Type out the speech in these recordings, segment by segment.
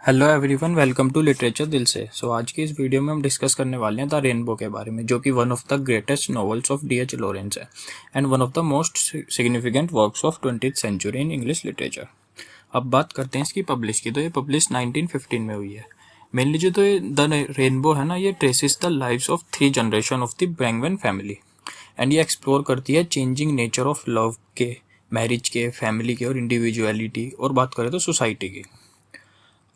Hello everyone, welcome to literature दिल से। आज की इस वीडियो में हम डिस्कस करने वाले हैं द रेनबो के बारे में, जो कि one of the greatest novels of D H. Lawrence है and one of the most significant works of 20th century in English literature. अब बात करते हैं इसकी पब्लिश की। तो ये पब्लिश 1915 में हुई है। मेनली जो तो ये द रेनबो है ना, ये traces the lives of 3 generation of the Brangwen family and ये एक्सप्लोर करती है चेंजिंग नेचर ऑफ लव के, मैरिज के, फैमिली के और इंडिविजुअलिटी, और बात करें तो सोसाइटी की।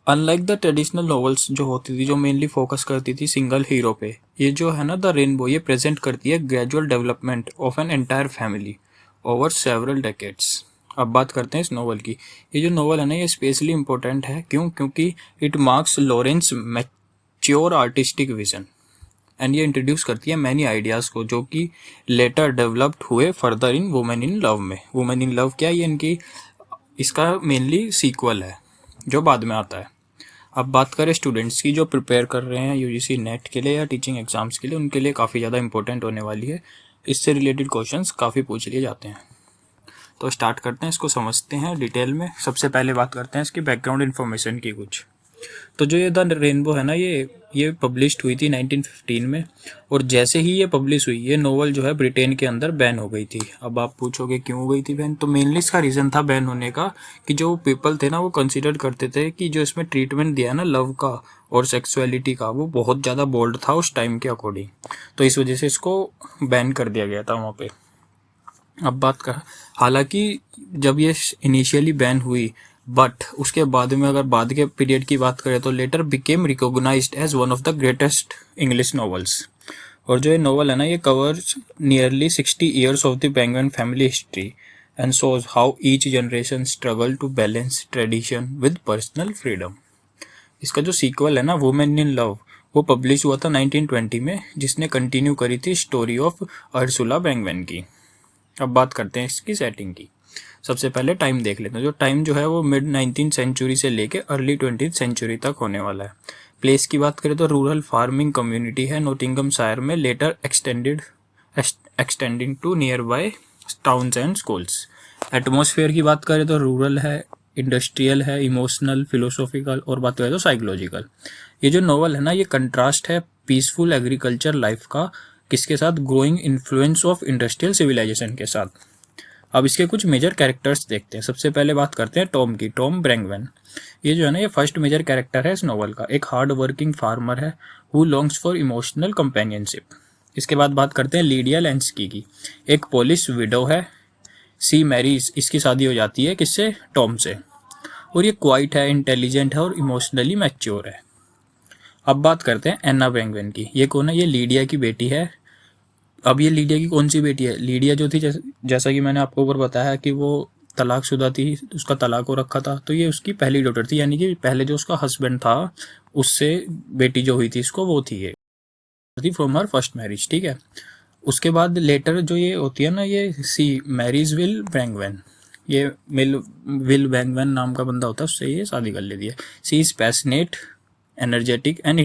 अनलाइक द ट्रेडिशनल नॉवेल्स जो होती थी, जो मेनली फोकस करती थी सिंगल हीरो पे, ये जो है ना द रेनबो, ये प्रेजेंट करती है gradual development of an entire family over several decades. अब बात करते हैं इस नॉवल की। ये जो नॉवल है ना, ये स्पेशली इंपॉर्टेंट है। क्योंकि it marks Lawrence mature artistic vision and ये इंट्रोड्यूस करती है मैनी आइडियाज़ को, जो कि लेटर डेवलप्ड हुए further in women in love में। वुमेन इन लव क्या है, ये इनकी इसका मेनली सीक्वल है जो बाद में आता है। अब बात करें स्टूडेंट्स की जो प्रिपेयर कर रहे हैं यूजीसी नेट के लिए या टीचिंग एग्जाम्स के लिए, उनके लिए काफ़ी ज़्यादा इंपॉर्टेंट होने वाली है। इससे रिलेटेड क्वेश्चंस काफ़ी पूछ लिए जाते हैं। तो स्टार्ट करते हैं, इसको समझते हैं डिटेल में। सबसे पहले बात करते हैं इसकी बैकग्राउंड इन्फॉर्मेशन की कुछ। तो जो ये द रेनबो है ना, ये पब्लिश्ड हुई थी 1915 में, और जैसे ही ये पब्लिश हुई, ये नोवेल जो है ब्रिटेन के अंदर बैन हो गई थी। अब आप पूछोगे क्यों हो गई थी बैन, तो मेनली इसका रीज़न था बैन होने का कि जो पीपल थे ना, वो कंसिडर करते थे कि जो इसमें ट्रीटमेंट दिया है ना लव का और सेक्सुअलिटी का, वो बहुत ज़्यादा बोल्ड था उस टाइम के अकॉर्डिंग। तो इस वजह से इसको बैन कर दिया गया था वहाँ पे। अब बात कर, हालांकि जब ये इनिशियली बैन हुई, बट उसके बाद में अगर बाद के पीरियड की बात करें तो later became recognized as one of the greatest English novels. और जो ये नॉवल है ना, ये covers nearly 60 years of the Brangwen family history and shows how each generation struggle to balance tradition with personal freedom. इसका जो sequel है ना, वुमेन इन लव, वो पब्लिश हुआ था 1920 में, जिसने कंटिन्यू करी थी स्टोरी ऑफ अर्सुला बेंगवेन की। अब बात करते हैं इसकी सेटिंग की। सबसे पहले टाइम देख लेते हैं। जो टाइम जो है वो मिड 19th सेंचुरी से लेके अर्ली 20th सेंचुरी तक होने वाला है। प्लेस की बात करें तो रूरल फार्मिंग कम्युनिटी है नोटिंगम शायर में, later extending to nearby towns and schools. Atmosphere की बात करें तो रूरल है, इंडस्ट्रियल है, इमोशनल, फिलोसॉफिकल, और बात करें तो साइकोलॉजिकल। ये जो नॉवल है ना, ये कंट्रास्ट है पीसफुल एग्रीकल्चर लाइफ का किसके साथ, growing influence of industrial civilization के साथ। अब इसके कुछ मेजर कैरेक्टर्स देखते हैं। सबसे पहले बात करते हैं टॉम की, टॉम ब्रैंगवेन। ये जो है ना, ये फर्स्ट मेजर कैरेक्टर है इस नॉवल का। एक हार्ड वर्किंग फार्मर है who longs for emotional companionship. इसके बाद बात करते हैं लीडिया लेंस्की की। एक पोलिश विडो है, सी मैरीज, इसकी शादी हो जाती है किससे, टॉम से, और ये क्वाइट है, इंटेलिजेंट है और इमोशनली मैच्योर है। अब बात करते हैं एन्ना ब्रैंगवेन की। ये कौन है, ये लीडिया की बेटी है। अब ये लीडिया की कौन सी बेटी है, लीडिया जो थी, जैसा कि मैंने आपको ऊपर बताया कि वो तलाकशुदा थी, उसका तलाक हो रखा था, तो ये उसकी पहली डॉटर थी, यानी कि पहले जो उसका हस्बैंड था उससे बेटी जो हुई थी इसको, वो थी ये फ्रॉम हर फर्स्ट मैरिज। ठीक है। उसके बाद लेटर जो ये होती है ना, ये सी मैरिज विल ब्रैंगवेन, ये विल ब्रैंगवेन नाम का बंदा होता है, उससे ये शादी कर लेती है। She is passionate, energetic and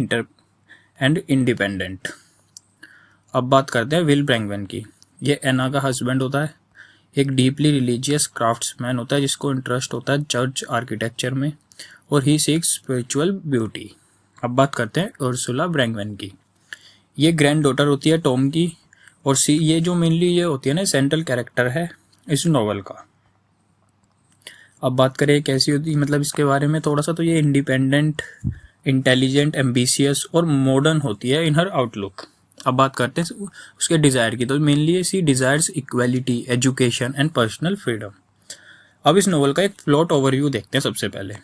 independent. अब बात करते हैं विल ब्रैंगवेन की। ये एना का हस्बैंड होता है, एक डीपली रिलीजियस क्राफ्ट्समैन होता है जिसको इंटरेस्ट होता है चर्च आर्किटेक्चर में, और ही सीक्स स्पिरिचुअल ब्यूटी। अब बात करते हैं उर्सुला ब्रैंगवेन की। ये ग्रैंड डॉटर होती है टॉम की, और सी ये जो मेनली ये होती है ना, सेंट्रल कैरेक्टर है इस नॉवल का। अब बात करें कैसी होती, मतलब इसके बारे में थोड़ा सा, तो ये इंडिपेंडेंट, इंटेलिजेंट, एम्बिशियस और मॉडर्न होती है इन हर आउटलुक। अब बात करते हैं उसके डिज़ायर की। तो mainly she desires equality, education and personal freedom. अब इस नॉवल का एक प्लॉट ओवरव्यू देखते हैं सबसे पहले।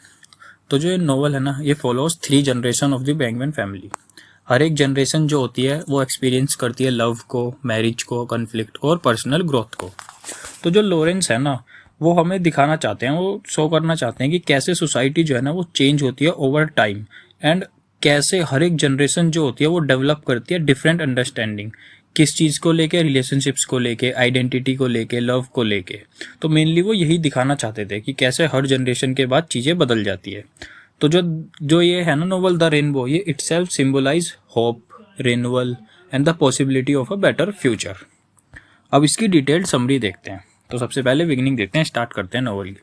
तो जो ये नॉवल है ना, ये follows 3 generation of the Brangwen family. हर एक जनरेशन जो होती है वो एक्सपीरियंस करती है लव को, मैरिज को, कन्फ्लिक्ट को और पर्सनल ग्रोथ को। तो जो लॉरेंस है ना, वो हमें दिखाना चाहते हैं, वो शो करना चाहते हैं कि कैसे सोसाइटी जो है ना, वो चेंज होती है ओवर टाइम, एंड कैसे हर एक जनरेशन जो होती है वो डेवलप करती है डिफरेंट अंडरस्टैंडिंग, किस चीज़ को लेके, रिलेशनशिप्स को लेके, आइडेंटिटी को लेके, लव को लेके। तो मेनली वो यही दिखाना चाहते थे कि कैसे हर जनरेशन के बाद चीज़ें बदल जाती है। तो जो जो ये है ना नोवेल द रेनबो, ये itself symbolize hope, renewal and the possibility of a better future. अब इसकी डिटेल्ड समरी देखते हैं। तो सबसे पहले बिगिनिंग देखते हैं, स्टार्ट करते हैं नोवेल की।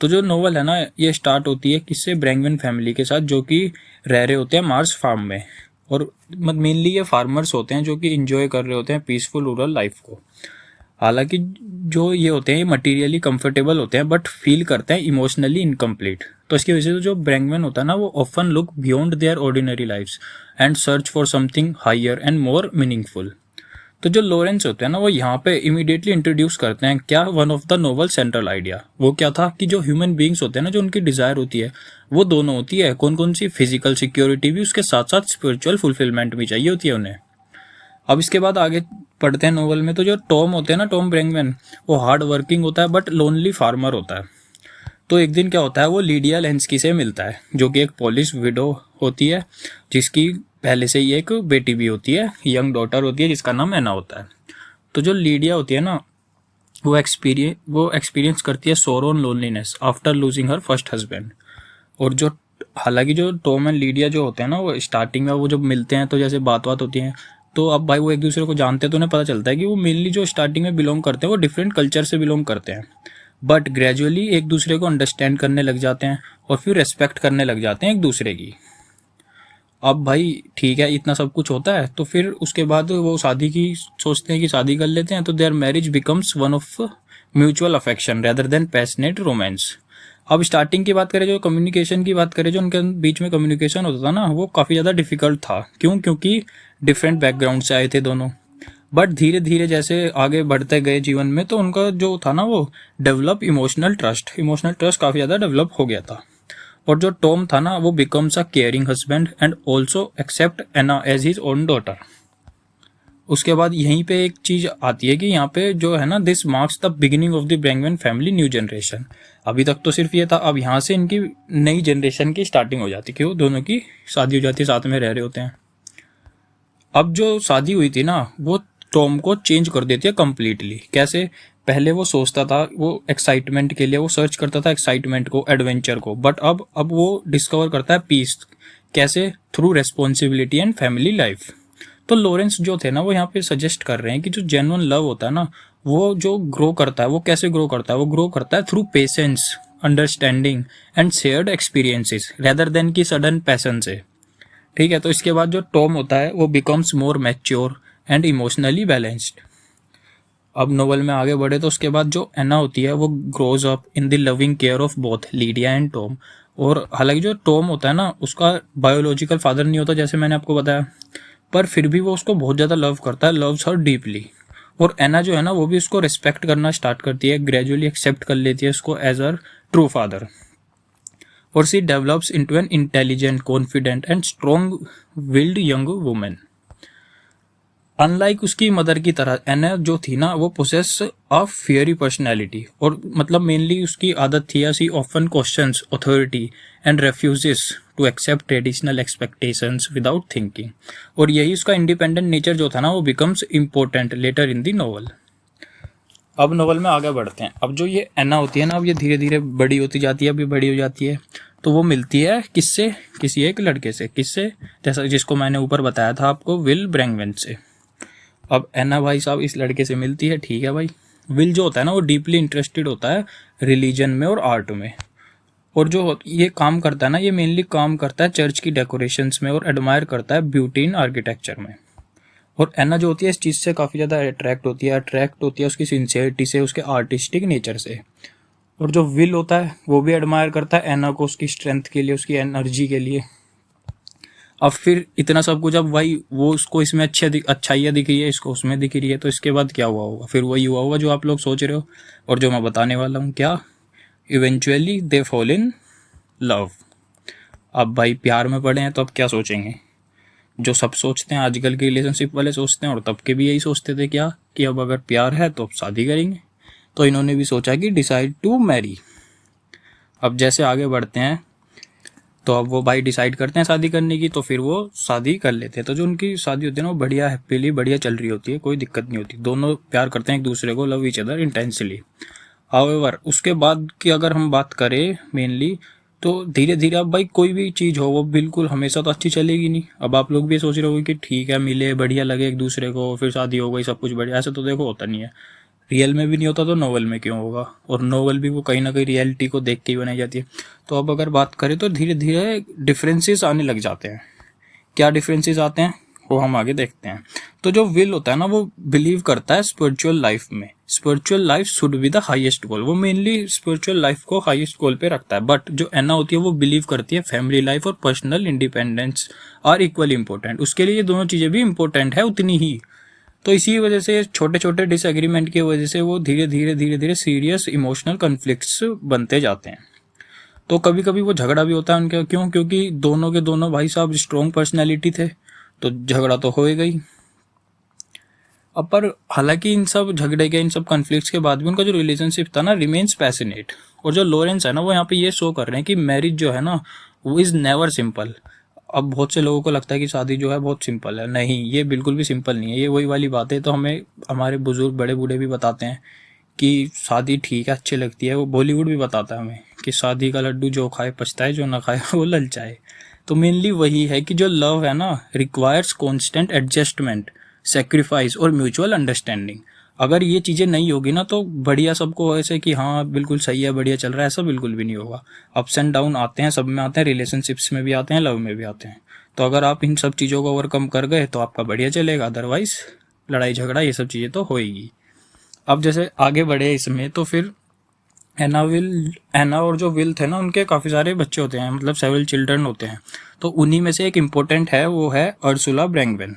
तो जो नोवेल है ना ये स्टार्ट होती है किससे, ब्रैंगमैन फैमिली के साथ, जो कि रह रहे होते हैं मार्स फार्म में। और मेनली ये फार्मर्स होते हैं जो कि इंजॉय कर रहे होते हैं पीसफुल रूरल लाइफ को। हालांकि जो ये होते हैं ये मटेरियली कंफर्टेबल होते हैं बट फील करते हैं इमोशनली इनकम्प्लीट। तो इसकी वजह से जो ब्रैंगमैन होता है ना वो often look beyond their ordinary lifes and search for something higher and more meaningful. तो जो लॉरेंस होते हैं ना वो यहाँ पे इमीडिएटली इंट्रोड्यूस करते हैं क्या, one of the novel central idea. वो क्या था कि जो ह्यूमन बीइंग्स होते हैं ना, जो उनकी डिजायर होती है वो दोनों होती है। कौन कौन सी, फिजिकल सिक्योरिटी भी, उसके साथ साथ स्पिरिचुअल फुलफिलमेंट भी चाहिए होती है उन्हें। अब इसके बाद आगे पढ़ते हैं नोवेल में। तो जो टॉम होते हैं ना, टॉम ब्रैंगमैन, वो हार्ड वर्किंग होता है बट लोनली फार्मर होता है। तो एक दिन क्या होता है, वो लीडिया लेंस्की से मिलता है जो कि एक पोलिश विडो होती है, जिसकी पहले से ही एक बेटी भी होती है, यंग डॉटर होती है जिसका नाम एना होता है। तो जो लीडिया होती है ना वो एक्सपीरियंस करती है sorrow and loneliness after losing her first husband. और जो हालांकि जो टॉम एंड लीडिया जो होते हैं ना वो स्टार्टिंग में वो जब मिलते हैं तो जैसे बात होती है, तो अब भाई वो एक दूसरे को जानते हैं तो उन्हें पता चलता है कि वो मेनली जो स्टार्टिंग में बिलोंग करते हैं वो डिफरेंट कल्चर से बिलोंग करते हैं, बट ग्रेजुअली एक दूसरे को अंडरस्टैंड करने लग जाते हैं और फिर रेस्पेक्ट करने लग जाते हैं एक दूसरे की। अब भाई ठीक है, इतना सब कुछ होता है तो फिर उसके बाद वो शादी की सोचते हैं कि शादी कर लेते हैं। तो there marriage becomes one of mutual affection rather than passionate romance. अब स्टार्टिंग की बात करें, जो कम्युनिकेशन की बात करें, जो उनके बीच में कम्युनिकेशन होता था ना वो काफ़ी ज़्यादा डिफिकल्ट था। क्यों? क्योंकि डिफरेंट बैकग्राउंड से आए थे दोनों। बट धीरे धीरे जैसे आगे बढ़ते गए जीवन में तो उनका जो था ना वो इमोशनल ट्रस्ट काफ़ी ज़्यादा डेवलप हो गया था। और जो टॉम था ना वो becomes a caring husband and also accept Anna as his own daughter. उसके बाद यहीं पे एक चीज आती है कि यहाँ पे जो है ना, this marks the beginning of the Brangwen family new generation. अभी तक तो सिर्फ ये था, अब यहाँ से इनकी नई जनरेशन की स्टार्टिंग हो जाती है, क्यों, दोनों की शादी हो जाती है, साथ में रह रहे होते हैं। अब जो शादी हुई थी ना वो टॉम को चेंज कर देती है कम्प्लीटली। कैसे? पहले वो सोचता था, वो एक्साइटमेंट के लिए वो सर्च करता था एक्साइटमेंट को, एडवेंचर को, बट अब वो डिस्कवर करता है पीस। कैसे? Through responsibility and family life. तो लॉरेंस जो थे ना वो यहाँ पे सजेस्ट कर रहे हैं कि जो जेन्युइन लव होता है ना वो जो ग्रो करता है, वो कैसे ग्रो करता है, वो ग्रो करता है through patience, understanding and shared experiences rather than की सडन पैशन से। ठीक है। तो इसके बाद जो टॉम होता है वो becomes more mature and emotionally balanced. अब नोवेल में आगे बढ़े तो उसके बाद जो एना होती है वो grows up in the loving care of both Lydia and Tom. और हालांकि जो टॉम होता है ना उसका बायोलॉजिकल फादर नहीं होता जैसे मैंने आपको बताया, पर फिर भी वो उसको बहुत ज़्यादा लव करता है, लव्स हर डीपली। और एना जो है ना वो भी उसको रिस्पेक्ट करना स्टार्ट करती है, ग्रेजुअली एक्सेप्ट कर लेती है उसको एज अ ट्रू फादर। और she develops into an intelligent, confident and strong willed young women. Unlike उसकी मदर की तरह एना जो थी ना वो पोसेस अ फियरी पर्सनैलिटी। और मतलब मेनली उसकी आदत थी, she often questions authority and refuses to accept traditional expectations without thinking. और यही उसका इंडिपेंडेंट नेचर जो था ना वो becomes important later in the novel. अब नोवेल में आगे बढ़ते हैं। अब जो ये एना होती है ना, अब ये धीरे धीरे बड़ी होती जाती है, अभी बड़ी हो जाती है। तो वो मिलती है किससे? किसी एक लड़के से। किससे? जैसा जिसको मैंने ऊपर बताया था आपको, विल ब्रैंगमैन से। अब एना भाई साहब इस लड़के से मिलती है, ठीक है भाई। विल जो होता है ना वो डीपली इंटरेस्टेड होता है रिलीजन में और आर्ट में। और जो ये काम करता है ना ये मेनली काम करता है चर्च की डेकोरेशंस में और एडमायर करता है ब्यूटी इन आर्किटेक्चर में। और एना जो होती है इस चीज़ से काफ़ी ज़्यादा अट्रैक्ट होती है उसकी सिंसियरिटी से, उसके आर्टिस्टिक नेचर से। और जो विल होता है वो भी एडमायर करता है एना को उसकी स्ट्रेंथ के लिए, उसकी एनर्जी के लिए। अब फिर इतना सब कुछ, अब भाई वो उसको इसमें अच्छाइयाँ दिख रही है, इसको उसमें दिख रही है, तो इसके बाद क्या हुआ होगा? फिर वही हुआ होगा जो आप लोग सोच रहे हो और जो मैं बताने वाला हूँ। क्या? Eventually they fall in love. अब भाई प्यार में पड़े हैं तो अब क्या सोचेंगे? जो सब सोचते हैं आजकल के रिलेशनशिप वाले सोचते हैं, और तब के भी यही सोचते थे क्या, कि अब अगर प्यार है तो अब शादी करेंगे। तो इन्होंने भी सोचा कि डिसाइड टू मैरी। अब जैसे आगे बढ़ते हैं तो अब वो भाई डिसाइड करते हैं शादी करने की, तो फिर वो शादी कर लेते हैं। तो जो उनकी शादी होती है ना वो बढ़िया हैप्पीली बढ़िया चल रही होती है, कोई दिक्कत नहीं होती, दोनों प्यार करते हैं एक दूसरे को, love each other intensely. However उसके बाद की अगर हम बात करें मेनली, तो धीरे धीरे अब भाई कोई भी चीज़ हो वो बिल्कुल हमेशा तो अच्छी चलेगी नहीं। अब आप लोग भी सोच रहे हो कि ठीक है मिले, बढ़िया लगे एक दूसरे को, फिर शादी हो गई, सब कुछ बढ़िया, ऐसा तो देखो होता नहीं है। रियल में भी नहीं होता तो नोवेल में क्यों होगा, और नोवेल भी वो कहीं ना कहीं रियलिटी को देख के ही बनाई जाती है। तो अब अगर बात करें तो धीरे धीरे डिफरेंसेस आने लग जाते हैं। क्या डिफरेंसेस आते हैं वो हम आगे देखते हैं। तो जो विल होता है ना वो बिलीव करता है स्पिरिचुअल लाइफ में, spiritual life should be the highest goal, वो मेनली स्पिरिचुअल लाइफ को हाईएस्ट गोल पे रखता है। बट जो एना होती है वो बिलीव करती है फैमिली लाइफ और personal independence are equally important, उसके लिए ये दोनों चीज़ें भी इंपॉर्टेंट है उतनी ही। तो इसी वजह से छोटे छोटे डिसएग्रीमेंट की वजह से वो धीरे धीरे सीरियस इमोशनल कन्फ्लिक्ट्स बनते जाते हैं। तो कभी कभी वो झगड़ा भी होता है उनके, क्यों? क्योंकि दोनों के दोनों भाई साहब स्ट्रॉन्ग पर्सनैलिटी थे, तो झगड़ा तो हो ही गई। अब पर हालांकि इन सब झगड़े के, इन सब कन्फ्लिक्ट्स के बाद भी उनका जो रिलेशनशिप था ना रिमेन्स पैशनेट। और जो लॉरेंस है ना वो यहाँ पे ये शो कर रहे हैं कि मैरिज जो है ना वो इज़ नेवर सिंपल। अब बहुत से लोगों को लगता है कि शादी जो है बहुत सिंपल है, नहीं, ये बिल्कुल भी सिंपल नहीं है। ये वही वाली बात है, तो हमें हमारे बुजुर्ग बड़े बूढ़े भी बताते हैं कि शादी ठीक है, अच्छी लगती है। वो बॉलीवुड भी बताता है हमें कि शादी का लड्डू जो खाए पछताए, जो ना खाए वो ललचाए। तो मेनली वही है कि जो लव है ना रिक्वायर्स कॉन्स्टेंट एडजस्टमेंट, सेक्रीफाइस और म्यूचुअल अंडरस्टैंडिंग। अगर ये चीज़ें नहीं होगी ना तो बढ़िया सबको ऐसे कि हाँ बिल्कुल सही है, बढ़िया चल रहा है, ऐसा बिल्कुल भी नहीं होगा। अप्स एंड डाउन आते हैं, सब में आते हैं, रिलेशनशिप्स में भी आते हैं, लव में भी आते हैं। तो अगर आप इन सब चीज़ों को ओवरकम कर गए तो आपका बढ़िया चलेगा, अदरवाइज लड़ाई झगड़ा ये सब चीज़ें तो होएगी। अब जैसे आगे बढ़े इसमें तो फिर एना और जो विल थे ना उनके काफ़ी सारे बच्चे होते हैं, मतलब सेवरल चिल्ड्रन होते हैं। तो उन्हीं में से एक इम्पोर्टेंट है, वो है अर्सुला ब्रैंगवेन,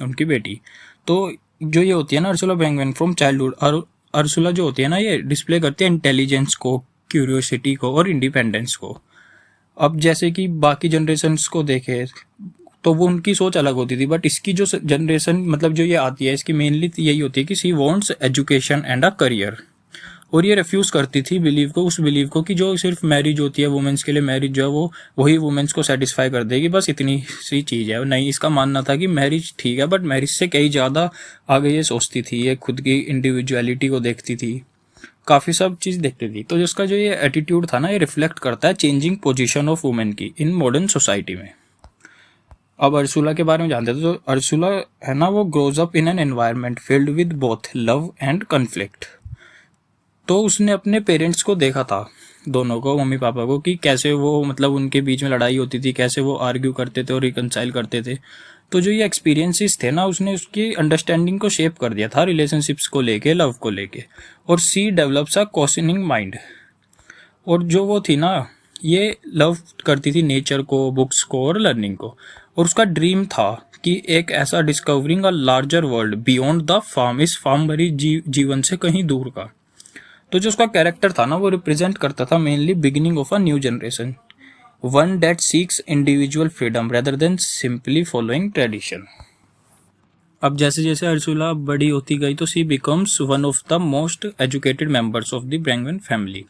उनकी बेटी। तो जो ये होती है ना अर्सुला ब्रैंगवेन फ्रॉम चाइल्डहुड, और अर्सुला जो होती है ना ये डिस्प्ले करती है इंटेलिजेंस को, क्यूरियोसिटी को और इंडिपेंडेंस को। अब जैसे कि बाकी जनरेशन्स को देखे तो वो उनकी सोच अलग होती थी, बट इसकी जो जनरेशन मतलब जो ये आती है इसकी मेनली यही होती है कि she wants education and a career. और ये रिफ्यूज़ करती थी बिलीव को, उस बिलीव को कि जो सिर्फ मैरिज होती है वुमेंस के लिए, मैरिज जो है वो वही वुमेंस को सेटिस्फाई कर देगी, बस इतनी सी चीज़ है। नहीं, इसका मानना था कि मैरिज ठीक है, बट मैरिज से कई ज़्यादा आगे ये सोचती थी, ये खुद की इंडिविजुअलिटी को देखती थी, काफ़ी सब चीज़ देखती थी। तो जिसका जो ये एटीट्यूड था ना ये रिफ्लेक्ट करता है चेंजिंग पोजिशन ऑफ वुमेन की इन मॉडर्न सोसाइटी में। अब अर्सुला के बारे में जानते थे। तो अर्सुला है ना वो grows up in an environment filled with both love and conflict. तो उसने अपने पेरेंट्स को देखा था, दोनों को, मम्मी पापा को, कि कैसे वो मतलब उनके बीच में लड़ाई होती थी, कैसे वो आर्ग्यू करते थे और रिकनसाइल करते थे। तो जो ये एक्सपीरियंसेस थे ना उसने उसकी अंडरस्टैंडिंग को शेप कर दिया था रिलेशनशिप्स को लेके, लव को लेके। और she develops a questioning mind. और जो वो थी ना ये लव करती थी नेचर को, बुक्स को और लर्निंग को। और उसका ड्रीम था कि एक ऐसा discovering a larger world beyond the farm, इस फार्म भरी जीवन से कहीं दूर का। तो जो उसका कैरेक्टर था ना वो रिप्रेजेंट करता था mainly beginning of a new generation, one that seeks individual freedom rather than simply following tradition. अब जैसे जैसे अर्सुला बड़ी होती गई तो she becomes one of the most educated members of the Brangwen family.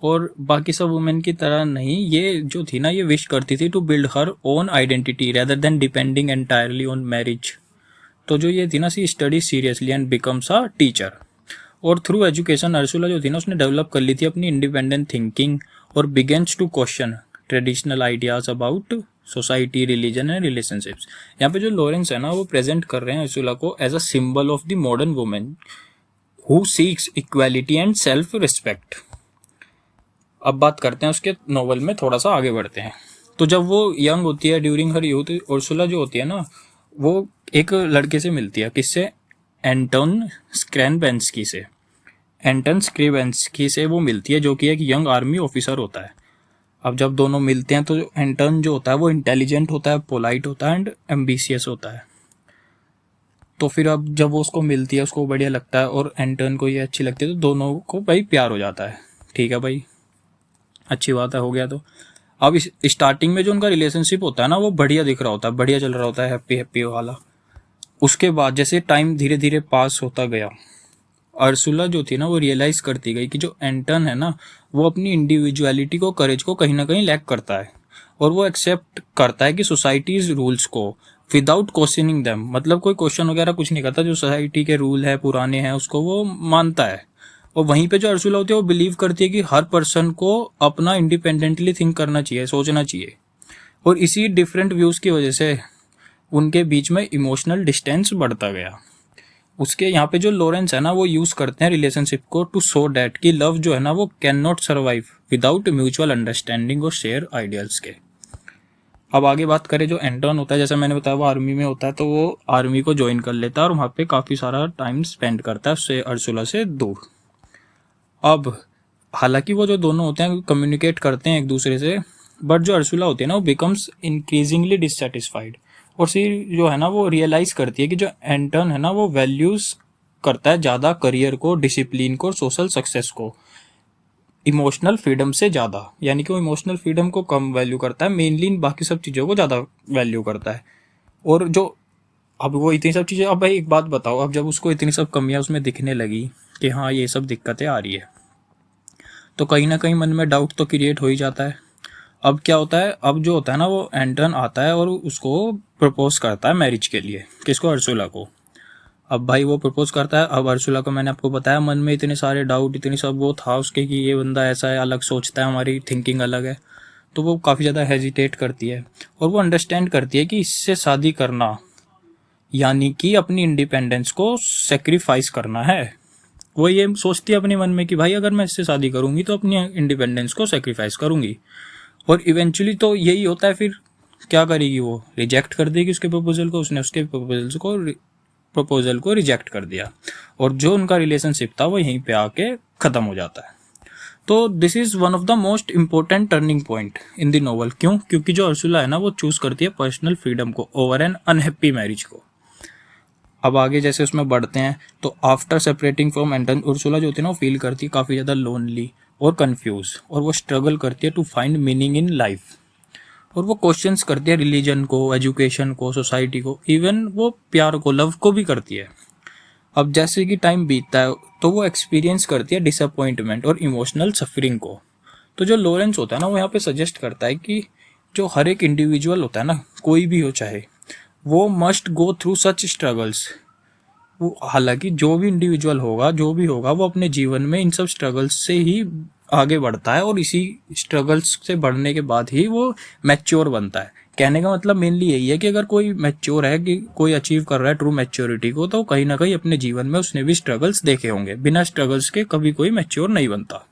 और बाकी सब वुमेन की तरह नहीं, ये जो थी ना ये विश करती थी to build her own identity rather than depending entirely on marriage. तो जो ये थी ना she study seriously and becomes a teacher. और थ्रू एजुकेशन अर्सुला जो थी ना उसने डेवलप कर ली थी अपनी इंडिपेंडेंट थिंकिंग और begins to question traditional ideas about society, religion and relationships. यहाँ पे जो लॉरेंस है ना वो प्रेजेंट कर रहे हैं अर्सुला को as a symbol of the modern women who seeks equality and self respect. अब बात करते हैं उसके नॉवल में, थोड़ा सा आगे बढ़ते हैं। तो जब वो यंग होती है ड्यूरिंग हर यूथ, अर्सुला जो होती है ना वो एक लड़के से मिलती है, किससे? एंटन स्क्रेनबेंस्की से। एंटन स्क्रेबेंस्की से वो मिलती है जो कि एक यंग आर्मी ऑफिसर होता है। अब जब दोनों मिलते हैं तो एंटन जो होता है वो इंटेलिजेंट होता है, पोलाइट होता है एंड एम्बिशियस होता है। तो फिर अब जब वो उसको मिलती है उसको बढ़िया लगता है और एंटन को ये अच्छी लगती है, तो दोनों को भाई प्यार हो जाता है। ठीक है भाई, अच्छी बात है, हो गया। तो अब इस स्टार्टिंग में जो उनका रिलेशनशिप होता है ना वो बढ़िया दिख रहा होता है, बढ़िया चल रहा होता है, हैप्पी हैप्पी वाला। उसके बाद जैसे टाइम धीरे धीरे पास होता गया, अर्सुला जो थी ना वो रियलाइज करती गई कि जो एंटन है ना वो अपनी इंडिविजुअलिटी को, करेज को कहीं ना कहीं लैक करता है। और वो एक्सेप्ट करता है कि सोसाइटीज रूल्स को विदाउट क्वेश्चनिंग देम, मतलब कोई क्वेश्चन वगैरह कुछ नहीं करता, जो सोसाइटी के रूल है पुराने हैं उसको वो मानता है। और वहीं पे जो अर्सुला होती है वो बिलीव करती है कि हर पर्सन को अपना इंडिपेंडेंटली थिंक करना चाहिए, सोचना चाहिए। और इसी डिफरेंट व्यूज़ की वजह से उनके बीच में इमोशनल डिस्टेंस बढ़ता गया। उसके यहाँ पे जो लॉरेंस है ना वो यूज करते हैं रिलेशनशिप को टू शो डैट कि लव जो है ना वो can not survive without mutual understanding और शेयर आइडियल्स के। अब आगे बात करें, जो एंटन होता है जैसे मैंने बताया वो आर्मी में होता है, तो वो आर्मी को ज्वाइन कर लेता है और वहाँ पे काफ़ी सारा टाइम स्पेंड करता है उससे अर्सुला से दूर। अब हालांकि वो जो दोनों होते हैं कम्युनिकेट करते हैं एक दूसरे से, बट जो अर्सुला होती है ना वो बिकम्स इंक्रीजिंगली डिससेटिस्फाइड और फिर जो है ना वो रियलाइज करती है कि जो एंटन है ना वो वैल्यूज करता है ज़्यादा करियर को, डिसिप्लिन को और सोशल सक्सेस को इमोशनल फ्रीडम से ज़्यादा। यानी कि वो इमोशनल फ्रीडम को कम वैल्यू करता है, मेनली इन बाकी सब चीज़ों को ज़्यादा वैल्यू करता है। और जो अब वो इतनी सब चीज़ें, अब भाई एक बात बताओ, अब जब उसको इतनी सब कमियां उसमें दिखने लगी कि हाँ ये सब दिक्कतें आ रही है, तो कहीं ना कहीं मन में डाउट तो क्रिएट हो ही जाता है। अब क्या होता है, अब जो होता है ना वो एंटन आता है और उसको प्रपोज करता है मैरिज के लिए, किसको, अर्सुला को। अब भाई वो प्रपोज करता है। अब अर्सुला को मैंने आपको बताया मन में इतने सारे डाउट, इतनी सब वो था उसके कि ये बंदा ऐसा है, अलग सोचता है, हमारी थिंकिंग अलग है, तो वो काफ़ी ज़्यादा हेजिटेट करती है और वो अंडरस्टैंड करती है कि इससे शादी करना यानी कि अपनी इंडिपेंडेंस को सेक्रीफाइस करना है। वो ये सोचती है अपने मन में कि भाई अगर मैं इससे शादी करूंगी तो अपनी इंडिपेंडेंस को सेक्रीफाइस करूंगी। और इवेंचुअली तो यही होता है। फिर क्या करेगी, वो रिजेक्ट कर देगी उसके प्रपोजल को। उसने उसके प्रपोजल को रिजेक्ट कर दिया और जो उनका रिलेशनशिप था वो यहीं पे आके ख़त्म हो जाता है। तो this is one of the most important turning point in the novel. क्यों? क्योंकि जो अर्सुला है ना वो चूज़ करती है पर्सनल फ्रीडम को ओवर एन अनहैप्पी मैरिज को। अब आगे जैसे उसमें बढ़ते हैं तो after separating from Anton, Ursula जो होती है ना वो फील करती है काफ़ी ज़्यादा लोनली और कंफ्यूज, और वो स्ट्रगल करती है to find meaning in life. और वो क्वेश्चंस करती है रिलीजन को, एजुकेशन को, सोसाइटी को, इवन वो प्यार को, लव को भी करती है। अब जैसे कि टाइम बीतता है तो वो एक्सपीरियंस करती है डिसअपॉइंटमेंट और इमोशनल सफरिंग को। तो जो लॉरेंस होता है ना वो यहाँ पे सजेस्ट करता है कि जो हर एक इंडिविजुअल होता है ना, कोई भी हो चाहे, वो must go through such struggles. वो हालांकि जो भी इंडिविजुअल होगा, जो भी होगा, वो अपने जीवन में इन सब स्ट्रगल्स से ही आगे बढ़ता है और इसी स्ट्रगल्स से बढ़ने के बाद ही वो मैच्योर बनता है। कहने का मतलब मेनली यही है कि अगर कोई मैच्योर है, कि कोई अचीव कर रहा है ट्रू मैच्योरिटी को, तो कहीं ना कहीं अपने जीवन में उसने भी स्ट्रगल्स देखे होंगे। बिना स्ट्रगल्स के कभी कोई मैच्योर नहीं बनता।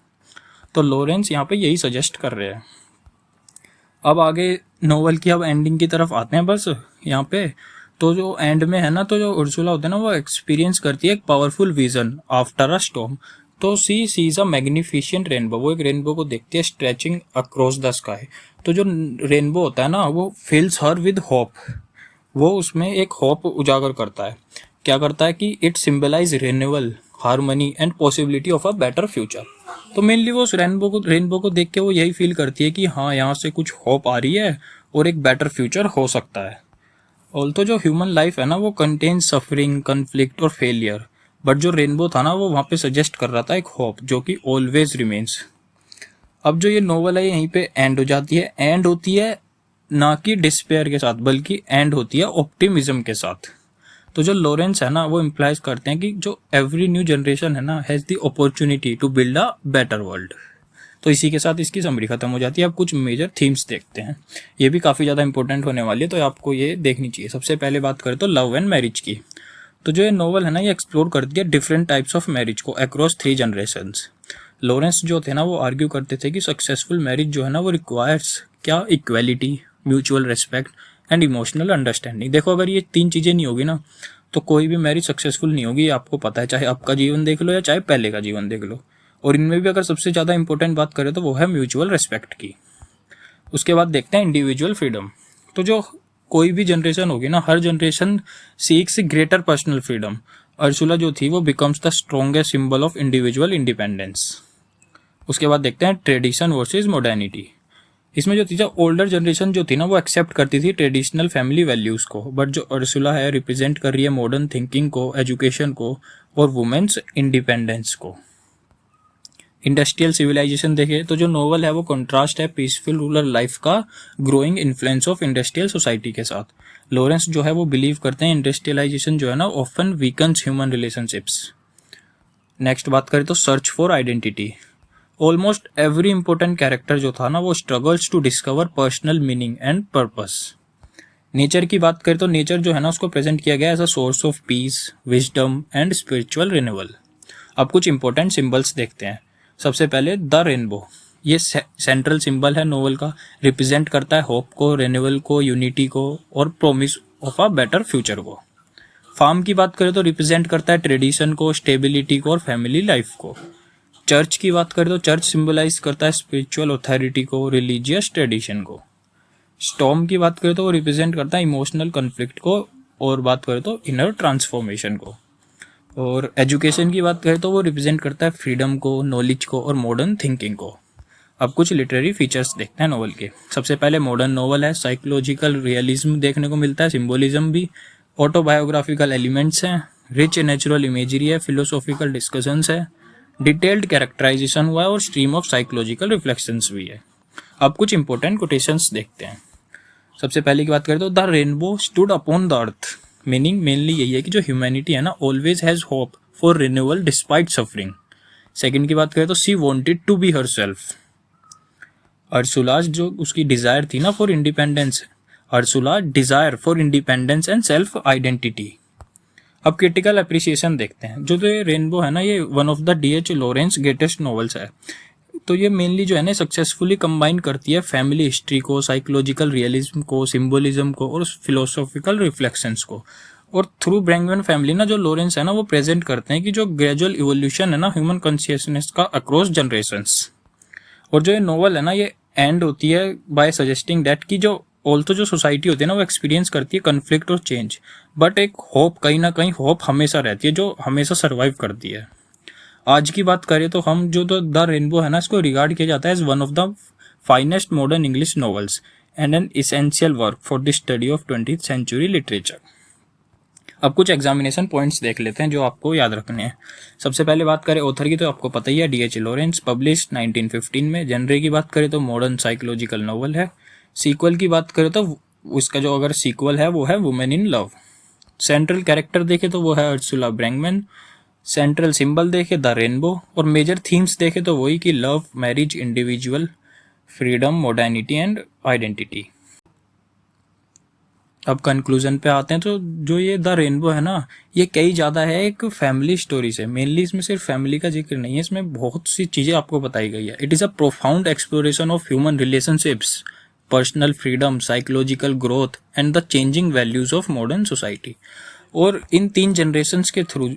तो लॉरेंस यहाँ पे यही सजेस्ट कर रहे हैं। अब आगे नोवेल की अब एंडिंग की तरफ आते हैं बस यहाँ पे। तो जो एंड में है ना, तो जो उर्सुला होते हैं ना वो एक्सपीरियंस करती है एक powerful vision after a storm. तो सी सीज अ मैग्निफिशिएंट रेनबो, वो एक रेनबो को देखती है स्ट्रेचिंग अक्रॉस द स्काई। तो जो रेनबो होता है ना वो फिल्स हर विद होप, वो उसमें एक होप उजागर करता है। क्या करता है कि it symbolize renewal, harmony and possibility of a better future. तो मेनली वो उस रेनबो को देख के वो यही फील करती है कि हाँ यहाँ से कुछ होप आ रही है और एक बेटर फ्यूचर हो सकता है। ऑल्थो जो ह्यूमन लाइफ है ना वो कंटेन सफरिंग, कन्फ्लिक्ट और फेलियर, बट जो रेनबो था ना वो वहाँ पे सजेस्ट कर रहा था एक होप जो कि ऑलवेज रिमेन्स। अब जो ये नोवेल है यहीं पे एंड हो जाती है। एंड होती है ना कि डिस्पेयर के साथ, बल्कि एंड होती है ऑप्टिमिज्म के साथ। तो जो लॉरेंस है ना वो इम्प्लाइज करते हैं कि जो एवरी न्यू जनरेशन है ना has the opportunity to build a better world. तो इसी के साथ इसकी समरी खत्म हो जाती है। अब कुछ मेजर थीम्स देखते हैं, ये भी काफ़ी ज़्यादा इंपॉर्टेंट होने वाली है, तो आपको ये देखनी चाहिए। सबसे पहले बात करें तो लव एंड मैरिज की। तो जो ये नोवेल है ना ये एक्सप्लोर करती है डिफरेंट टाइप्स ऑफ मैरिज को अक्रॉस 3 जनरेशंस। लॉरेंस जो थे ना वो आर्ग्यू करते थे कि सक्सेसफुल मैरिज जो है ना वो रिक्वायर्स क्या, equality, mutual respect and emotional understanding. देखो अगर ये 3 चीज़ें नहीं होगी ना तो कोई भी मैरिज सक्सेसफुल नहीं होगी, आपको पता है, चाहे आपका जीवन देख लो या चाहे पहले का जीवन देख लो। और इनमें भी अगर सबसे ज़्यादा इंपॉर्टेंट बात करें तो वो है म्यूचुअल रिस्पेक्ट की। उसके बाद देखते हैं इंडिविजुअल फ्रीडम। तो जो कोई भी जनरेशन होगी ना, हर generation seeks greater personal freedom. Ursula जो थी वो becomes the strongest symbol of individual independence. उसके बाद देखते हैं ट्रेडिशन वर्सेस मॉडर्निटी। इसमें जो थी, जो ओल्डर जनरेशन जो थी ना वो एक्सेप्ट करती थी ट्रेडिशनल फैमिली वैल्यूज़ को, बट जो अर्सुला है रिप्रेजेंट कर रही है मॉडर्न थिंकिंग को, एजुकेशन को और वुमेन्स इंडिपेंडेंस को। इंडस्ट्रियल सिविलाइजेशन देखे तो जो नोवेल है वो कंट्रास्ट है पीसफुल रूरल लाइफ का growing influence of industrial society के साथ। लॉरेंस जो है वो बिलीव करते हैं इंडस्ट्रियलाइजेशन जो है ना often weakens human relationships. Next बात करें तो search for identity. Almost every important character जो था ना वो struggles to discover personal meaning and purpose. Nature की बात करें तो नेचर जो है ना उसको प्रेजेंट किया गया as a source of peace, wisdom and spiritual renewal. अब कुछ इंपॉर्टेंट सिंबल्स देखते हैं। सबसे पहले द रेनबो, ये सेंट्रल सिंबल है नोवेल का, रिप्रेजेंट करता है होप को, रिन्यूअल को, यूनिटी को और promise of a better future को। फार्म की बात करें तो रिप्रेजेंट करता है ट्रेडिशन को, स्टेबिलिटी को और फैमिली लाइफ को। चर्च की बात करें तो चर्च सिंबलाइज करता है स्पिरिचुअल अथॉरिटी को, रिलीजियस ट्रेडिशन को। स्टॉर्म की बात करें तो वो रिप्रेजेंट करता है इमोशनल कॉन्फ्लिक्ट को, और बात करें तो इनर ट्रांसफॉर्मेशन को। और एजुकेशन की बात करें तो वो रिप्रेजेंट करता है फ्रीडम को, नॉलेज को और मॉडर्न थिंकिंग को। अब कुछ लिटरेरी फीचर्स देखते हैं नोवेल के। सबसे पहले मॉडर्न नोवेल है, साइकोलॉजिकल रियलिज्म देखने को मिलता है, सिंबोलिज्म भी, ऑटोबायोग्राफिकल एलिमेंट्स हैं, रिच नेचुरल इमेजरी है, फिलोसॉफिकल डिस्कशंस है, डिटेल्ड कैरेक्टराइजेशन हुआ है और स्ट्रीम ऑफ साइकोलॉजिकल रिफ्लेक्शंस भी है। अब कुछ इंपॉर्टेंट कोटेशंस देखते हैं। सबसे पहले की बात करें तो the rainbow stood upon the earth, meaning mainly यही है कि जो ह्यूमैनिटी है ना always has hope for renewal despite suffering. Second की बात करें तो she wanted to be herself, Ursula जो उसकी डिजायर थी ना for independence, Ursula desire for independence and self identity. अब क्रिटिकल अप्रिसिएशन देखते हैं। जो ये रेनबो है ना ये one of the D.H. Lawrence greatest novels है। तो ये मेनली जो है ना सक्सेसफुली कंबाइन करती है फैमिली हिस्ट्री को, साइकोलॉजिकल रियलिज्म को, सिंबोलिज्म को और फिलोसॉफिकल रिफ्लेक्शंस को। और थ्रू ब्रैंगमैन फैमिली ना जो लॉरेंस है ना वो प्रेजेंट करते हैं कि जो ग्रेजुअल इवोल्यूशन है ना ह्यूमन कॉन्शियसनेस का अक्रॉस जनरेशंस। और जो ये नॉवल है ना ये एंड होती है बाय सजेस्टिंग दैट कि जो ऑल्सो जो सोसाइटी होती है ना वो एक्सपीरियंस करती है कन्फ्लिक्ट और चेंज, बट एक होप कहीं ना कहीं होप हमेशा रहती है जो हमेशा सर्वाइव करती है। आज की बात करें तो हम जो द रेनबो है ना इसको रिगार्ड किया जाता है as one of the finest modern English novels and an essential work for the study of 20th century literature. अब कुछ एग्जामिनेशन पॉइंट्स देख लेते हैं जो आपको याद रखने हैं। सबसे पहले बात करें ऑथर की तो आपको पता ही है D.H. लॉरेंस, पब्लिश्ड 1915 में। जनरे की बात करें तो मॉडर्न साइकोलॉजिकल नॉवल है। सीक्वल की बात करें तो उसका जो अगर सीक्वल है वो है women in love. Central character देखे तो वो है अर्सुला ब्रैंगमैन। सेंट्रल सिंबल देखे द रेनबो। और मेजर थीम्स देखे तो वही कि love, marriage, individual freedom, modernity and identity. अब कंक्लूजन पे आते हैं तो जो ये द रेनबो है ना ये कई ज़्यादा है एक फैमिली स्टोरी से। मेनली इसमें सिर्फ फैमिली का जिक्र नहीं है, इसमें बहुत सी चीज़ें आपको बताई गई है। It is a profound exploration of human relationships, personal freedom, psychological growth and the changing values of modern society. और इन 3 जनरेशन्स के थ्रू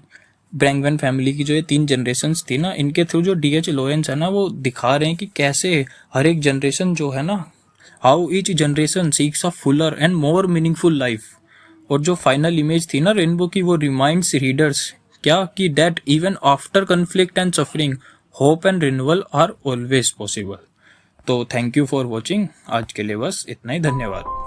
ब्रैंगमैन फैमिली की जो ये 3 जनरेशन्स थी ना इनके थ्रू जो D.H. लॉरेंस है ना वो दिखा रहे हैं कि कैसे हर एक जनरेशन जो है ना how each generation seeks a fuller and more meaningful life. और जो फाइनल इमेज थी ना रेनबो की वो रिमाइंड्स रीडर्स क्या कि that even after conflict and suffering hope and renewal are always possible. तो थैंक यू फॉर वॉचिंग। आज के लिए बस इतना ही, धन्यवाद।